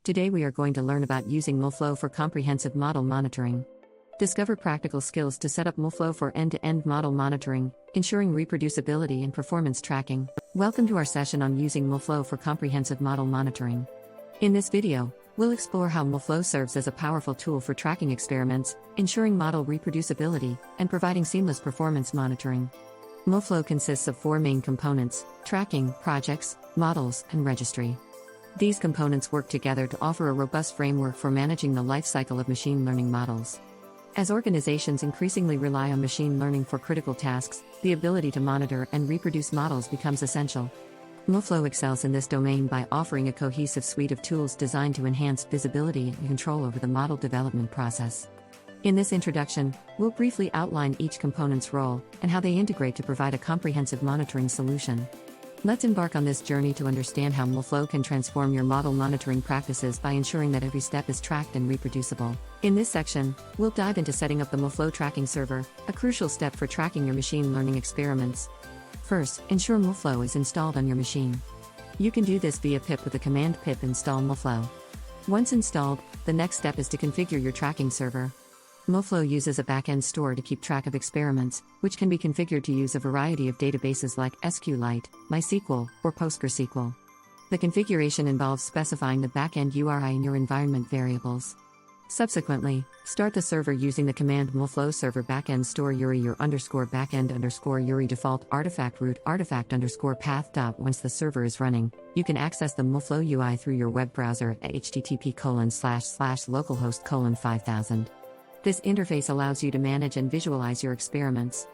Today we are going to learn about using MLflow for comprehensive model monitoring. Discover practical skills to set up MLflow for end-to-end model monitoring, ensuring reproducibility and performance tracking. Welcome to our session on using MLflow for comprehensive model monitoring. In this video, we'll explore how MLflow serves as a powerful tool for tracking experiments, ensuring model reproducibility, and providing seamless performance monitoring. MLflow consists of four main components: tracking, projects, models, and registry. These components work together to offer a robust framework for managing the lifecycle of machine learning models. As organizations increasingly rely on machine learning for critical tasks, the ability to monitor and reproduce models becomes essential. MLflow excels in this domain by offering a cohesive suite of tools designed to enhance visibility and control over the model development process. In this introduction, we'll briefly outline each component's role and how they integrate to provide a comprehensive monitoring solution. Let's embark on this journey to understand how MLflow can transform your model monitoring practices by ensuring that every step is tracked and reproducible. In this section, we'll dive into setting up the MLflow Tracking Server, a crucial step for tracking your machine learning experiments. First, ensure MLflow is installed on your machine. You can do this via pip with the command pip install MLflow. Once installed, the next step is to configure your tracking server. MLflow uses a backend store to keep track of experiments, which can be configured to use a variety of databases like SQLite, MySQL, or PostgreSQL. The configuration involves specifying the backend URI in your environment variables. Subsequently, start the server using the command MLflow server backend store URI your _backend _URI default artifact root artifact _path. Once the server is running, you can access the MLflow UI through your web browser at http://localhost:5000. This interface allows you to manage and visualize your experiments.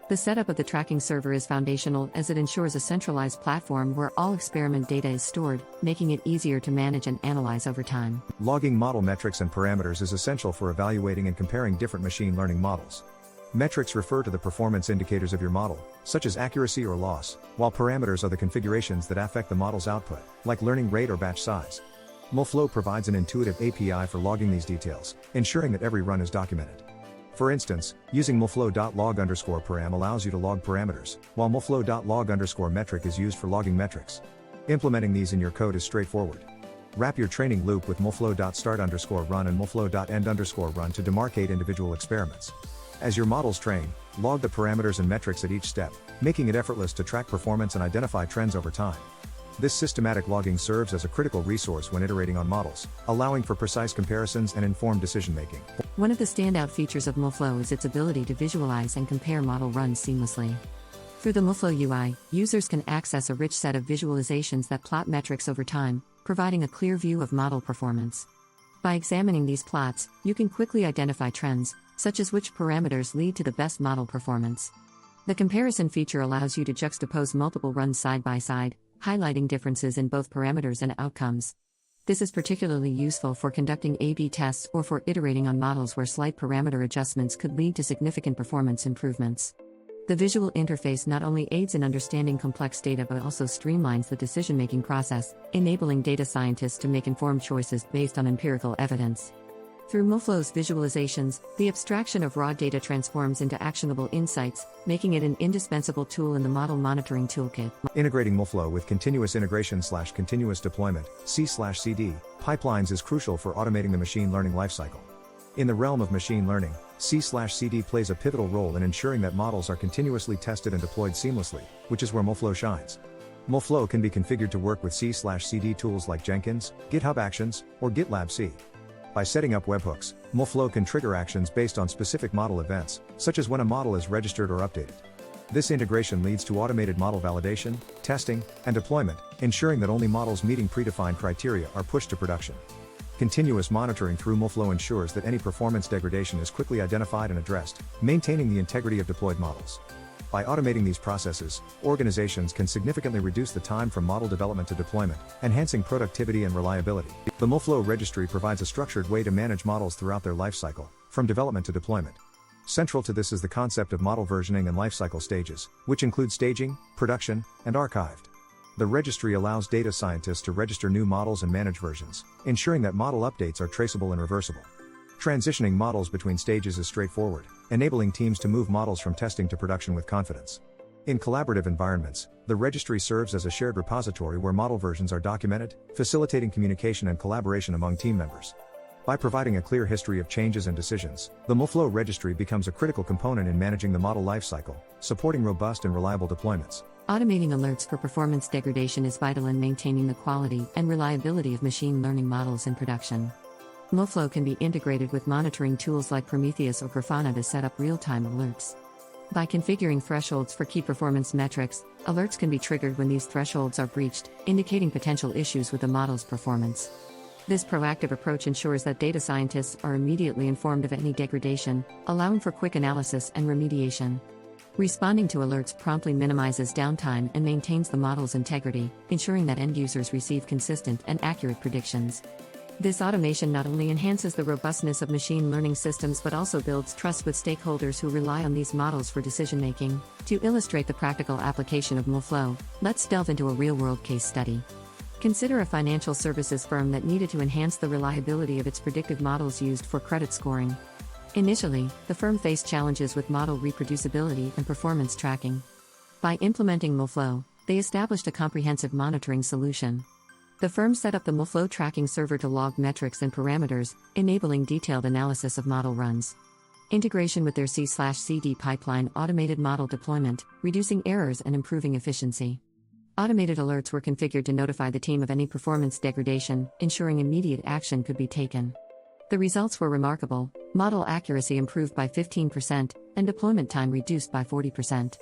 The setup of the tracking server is foundational as it ensures a centralized platform where all experiment data is stored, making it easier to manage and analyze over time. Logging model metrics and parameters is essential for evaluating and comparing different machine learning models. Metrics refer to the performance indicators of your model, such as accuracy or loss, while parameters are the configurations that affect the model's output, like learning rate or batch size. MLflow provides an intuitive API for logging these details, ensuring that every run is documented. For instance, using MLflow.log_param allows you to log parameters, while MLflow.log_metric is used for logging metrics. Implementing these in your code is straightforward. Wrap your training loop with MLflow.start_run and MLflow.end_run to demarcate individual experiments. As your models train, log the parameters and metrics at each step, making it effortless to track performance and identify trends over time. This systematic logging serves as a critical resource when iterating on models, allowing for precise comparisons and informed decision-making. One of the standout features of MLflow is its ability to visualize and compare model runs seamlessly. Through the MLflow UI, users can access a rich set of visualizations that plot metrics over time, providing a clear view of model performance. By examining these plots, you can quickly identify trends, such as which parameters lead to the best model performance. The comparison feature allows you to juxtapose multiple runs side by side, highlighting differences in both parameters and outcomes. This is particularly useful for conducting A/B tests or for iterating on models where slight parameter adjustments could lead to significant performance improvements. The visual interface not only aids in understanding complex data but also streamlines the decision-making process, enabling data scientists to make informed choices based on empirical evidence. Through MLflow's visualizations, the abstraction of raw data transforms into actionable insights, making it an indispensable tool in the model monitoring toolkit. Integrating MLflow with continuous integration/continuous deployment (C/CD) pipelines is crucial for automating the machine learning lifecycle. In the realm of machine learning, C/CD plays a pivotal role in ensuring that models are continuously tested and deployed seamlessly, which is where MLflow shines. MLflow can be configured to work with C/CD tools like Jenkins, GitHub Actions, or GitLab C. By setting up webhooks, MLflow can trigger actions based on specific model events, such as when a model is registered or updated. This integration leads to automated model validation, testing, and deployment, ensuring that only models meeting predefined criteria are pushed to production. Continuous monitoring through MLflow ensures that any performance degradation is quickly identified and addressed, maintaining the integrity of deployed models. By automating these processes, organizations can significantly reduce the time from model development to deployment, enhancing productivity and reliability. The MLflow registry provides a structured way to manage models throughout their lifecycle, from development to deployment. Central to this is the concept of model versioning and lifecycle stages, which include staging, production, and archived. The registry allows data scientists to register new models and manage versions, ensuring that model updates are traceable and reversible. Transitioning models between stages is straightforward, enabling teams to move models from testing to production with confidence. In collaborative environments, the registry serves as a shared repository where model versions are documented, facilitating communication and collaboration among team members. By providing a clear history of changes and decisions, the MLflow registry becomes a critical component in managing the model lifecycle, supporting robust and reliable deployments. Automating alerts for performance degradation is vital in maintaining the quality and reliability of machine learning models in production. MLflow can be integrated with monitoring tools like Prometheus or Grafana to set up real-time alerts. By configuring thresholds for key performance metrics, alerts can be triggered when these thresholds are breached, indicating potential issues with the model's performance. This proactive approach ensures that data scientists are immediately informed of any degradation, allowing for quick analysis and remediation. Responding to alerts promptly minimizes downtime and maintains the model's integrity, ensuring that end users receive consistent and accurate predictions. This automation not only enhances the robustness of machine learning systems but also builds trust with stakeholders who rely on these models for decision-making. To illustrate the practical application of MLflow, let's delve into a real-world case study. Consider a financial services firm that needed to enhance the reliability of its predictive models used for credit scoring. Initially, the firm faced challenges with model reproducibility and performance tracking. By implementing MLflow, they established a comprehensive monitoring solution. The firm set up the MLflow Tracking Server to log metrics and parameters, enabling detailed analysis of model runs. Integration with their C/CD pipeline automated model deployment, reducing errors and improving efficiency. Automated alerts were configured to notify the team of any performance degradation, ensuring immediate action could be taken. The results were remarkable: model accuracy improved by 15%, and deployment time reduced by 40%.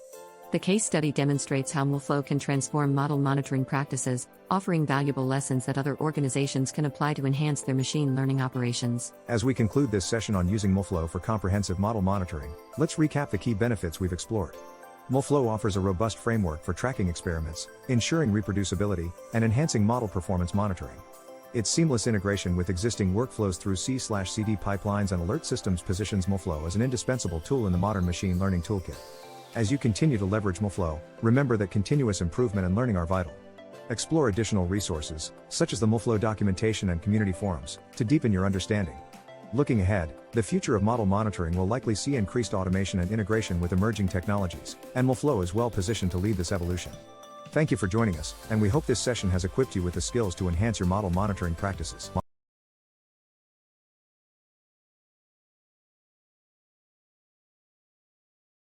The case study demonstrates how MLflow can transform model monitoring practices, offering valuable lessons that other organizations can apply to enhance their machine learning operations. As we conclude this session on using MLflow for comprehensive model monitoring, let's recap the key benefits we've explored. MLflow offers a robust framework for tracking experiments, ensuring reproducibility, and enhancing model performance monitoring. Its seamless integration with existing workflows through C/CD pipelines and alert systems positions MLflow as an indispensable tool in the modern machine learning toolkit. As you continue to leverage MLflow, remember that continuous improvement and learning are vital. Explore additional resources, such as the MLflow documentation and community forums, to deepen your understanding. Looking ahead, the future of model monitoring will likely see increased automation and integration with emerging technologies, and MLflow is well positioned to lead this evolution. Thank you for joining us, and we hope this session has equipped you with the skills to enhance your model monitoring practices.